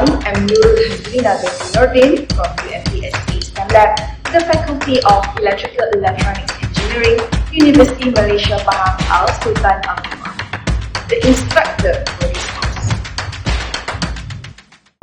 everyone, I'm Hazrina Nordin from UMPSP STEM Lab, the Faculty of Electrical Electronics Engineering, University Malaysia Pahang Al Sultan Abdullah, the instructor for this course.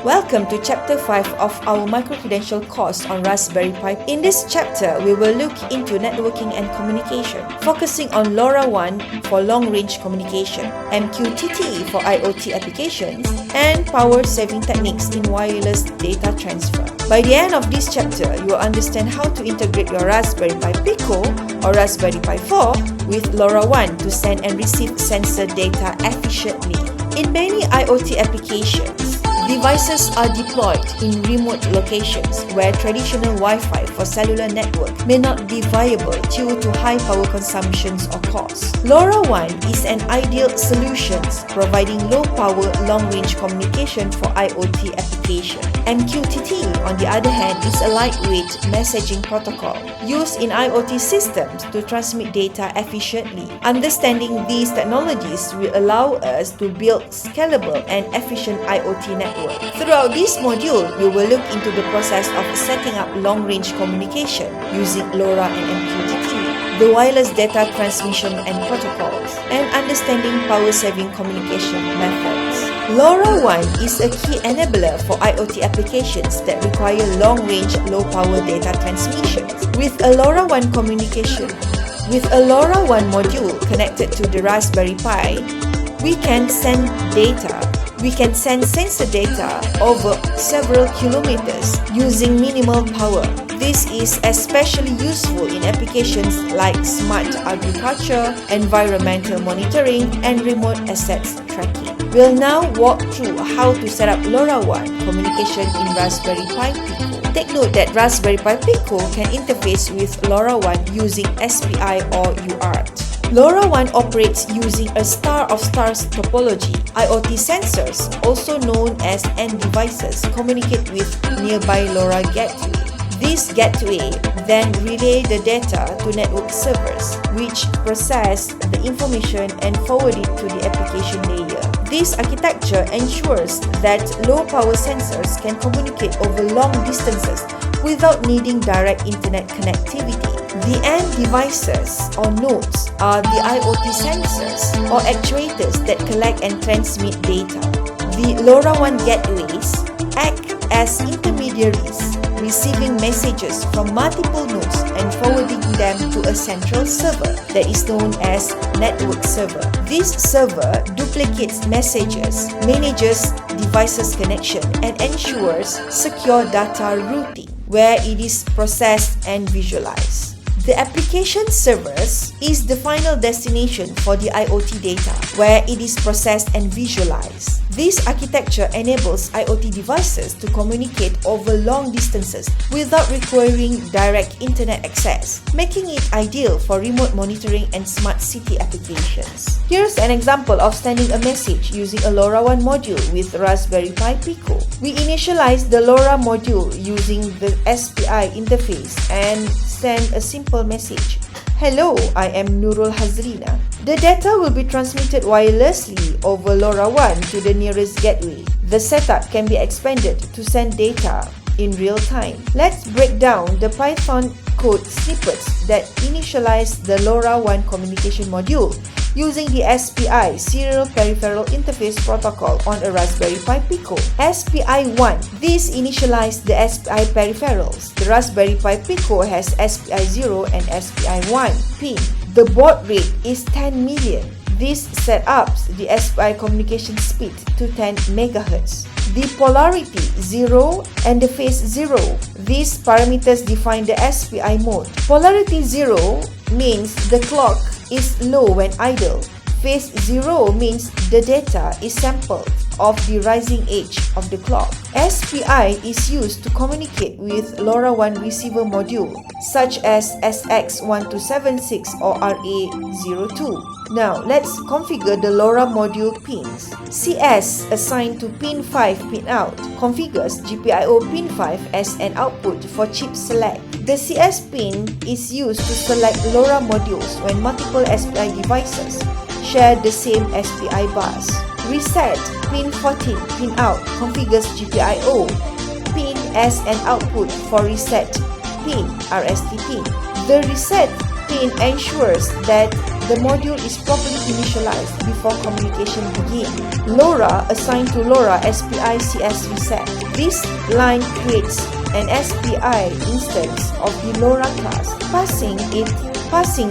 Welcome to Chapter 5 of our micro-credential course on Raspberry Pi. In this chapter, we will look into networking and communication, focusing on LoRaWAN for long-range communication, MQTT for IoT applications, and power-saving techniques in wireless data transfer. By the end of this chapter, you will understand how to integrate your Raspberry Pi Pico or Raspberry Pi 4 with LoRaWAN to send and receive sensor data efficiently. In many IoT applications, devices are deployed in remote locations where traditional Wi-Fi for cellular network may not be viable due to high power consumptions or costs. LoRaWAN is an ideal solution providing low power, long-range communication for IoT application. MQTT, on the other hand, is a lightweight messaging protocol used in IoT systems to transmit data efficiently. Understanding these technologies will allow us to build scalable and efficient IoT networks. Throughout this module, we will look into the process of setting up long-range communication using LoRa and MQTT, the wireless data transmission and protocols, and understanding power-saving communication methods. LoRaWAN is a key enabler for IoT applications that require long-range, low-power data transmissions. With a LoRaWAN module connected to the Raspberry Pi, we can send sensor data over several kilometers using minimal power. This is especially useful in applications like smart agriculture, environmental monitoring, and remote assets tracking. We'll now walk through how to set up LoRaWAN communication in Raspberry Pi Pico. Take note that Raspberry Pi Pico can interface with LoRaWAN using SPI or UART. LoRaWAN operates using a star-of-stars topology. IoT sensors, also known as end devices, communicate with nearby LoRa gateway. This gateway then relay the data to network servers, which process the information and forward it to the application layer. This architecture ensures that low-power sensors can communicate over long distances without needing direct internet connectivity. The end devices or nodes are the IoT sensors or actuators that collect and transmit data. The LoRaWAN gateways act as intermediaries, receiving messages from multiple nodes and forwarding them to a central server that is known as network server. This server duplicates messages, manages devices connection, and ensures secure data routing where it is processed and visualized. The application servers is the final destination for the IoT data, where it is processed and visualized. This architecture enables IoT devices to communicate over long distances without requiring direct internet access, making it ideal for remote monitoring and smart city applications. Here's an example of sending a message using a LoRaWAN module with Raspberry Pi Pico. We initialize the LoRa module using the SPI interface and send a simple message. Hello, I am Hazrina. The data will be transmitted wirelessly over LoRaWAN to the nearest gateway. The setup can be expanded to send data in real time. Let's break down the Python code snippets that initialize the LoRaWAN communication module using the SPI Serial Peripheral Interface Protocol on a Raspberry Pi Pico. SPI1. This initializes the SPI peripherals. The Raspberry Pi Pico has SPI0 and SPI1 pin. The baud rate is 10 million. This sets the SPI communication speed to 10 MHz. The polarity 0 and the phase 0. These parameters define the SPI mode. Polarity 0 means the clock is low when idle. Phase 0 means the data is sampled of the rising edge of the clock. SPI is used to communicate with LoRaWAN receiver module such as SX1276 or RA02. Now, let's configure the LoRa module pins. CS assigned to pin 5 pin out configures GPIO pin 5 as an output for chip select. The CS pin is used to select LoRa modules when multiple SPI devices share the same SPI bus. Reset pin 14 pin out configures GPIO pin as an output for reset pin RST pin. The reset pin ensures that the module is properly initialized before communication begins. LoRa assigned to LoRa SPI CS reset. This line creates an SPI instance of the LoRa class, passing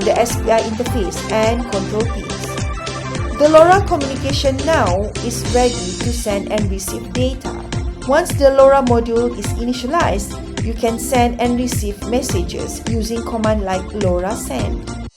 the SPI interface and control pins. The LoRa communication now is ready to send and receive data. Once the LoRa module is initialized, you can send and receive messages using command like LoRa send.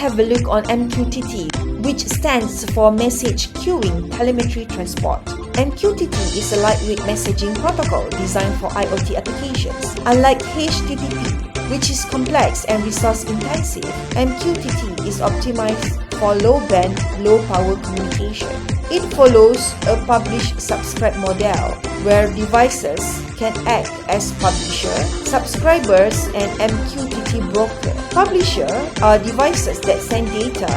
have a look on MQTT, which stands for Message Queuing Telemetry Transport. MQTT is a lightweight messaging protocol designed for IoT applications. Unlike HTTP, which is complex and resource-intensive, MQTT is optimized for low-band, low-power communication. It follows a publish-subscribe model, where devices can act as publisher, subscribers, and MQTT broker. Publisher are devices that send data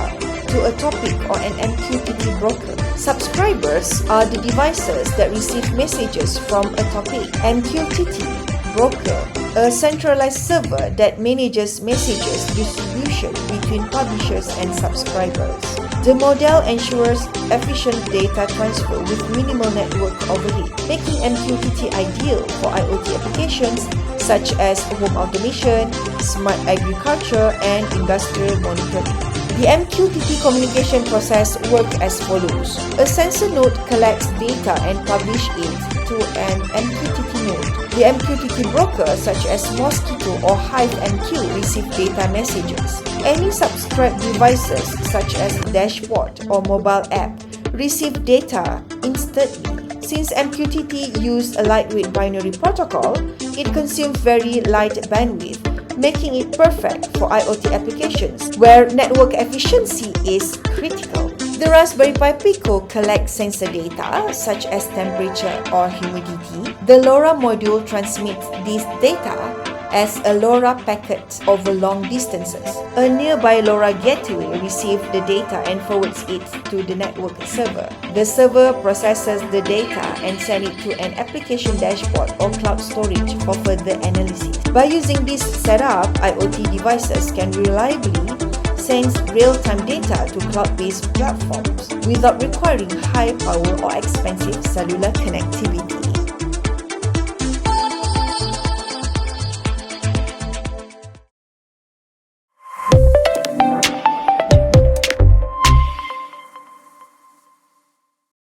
to a topic or an MQTT broker. Subscribers are the devices that receive messages from a topic. MQTT broker, a centralized server that manages messages distribution between publishers and subscribers. The model ensures efficient data transfer with minimal network overhead, making MQTT ideal for IoT applications such as home automation, smart agriculture, and industrial monitoring. The MQTT communication process works as follows. A sensor node collects data and publishes it to an MQTT node. The MQTT broker, such as Mosquito or Ch5 MQ, receive data messages. Any subscribed devices, such as dashboard or mobile app, receive data instantly. Since MQTT uses a lightweight binary protocol, it consumes very light bandwidth, making it perfect for IoT applications where network efficiency is critical. The Raspberry Pi Pico collects sensor data such as temperature or humidity. The LoRa module transmits this data as a LoRa packet over long distances. A nearby LoRa gateway receives the data and forwards it to the network server. The server processes the data and sends it to an application dashboard or cloud storage for further analysis. By using this setup, IoT devices can reliably send real-time data to cloud-based platforms without requiring high power or expensive cellular connectivity.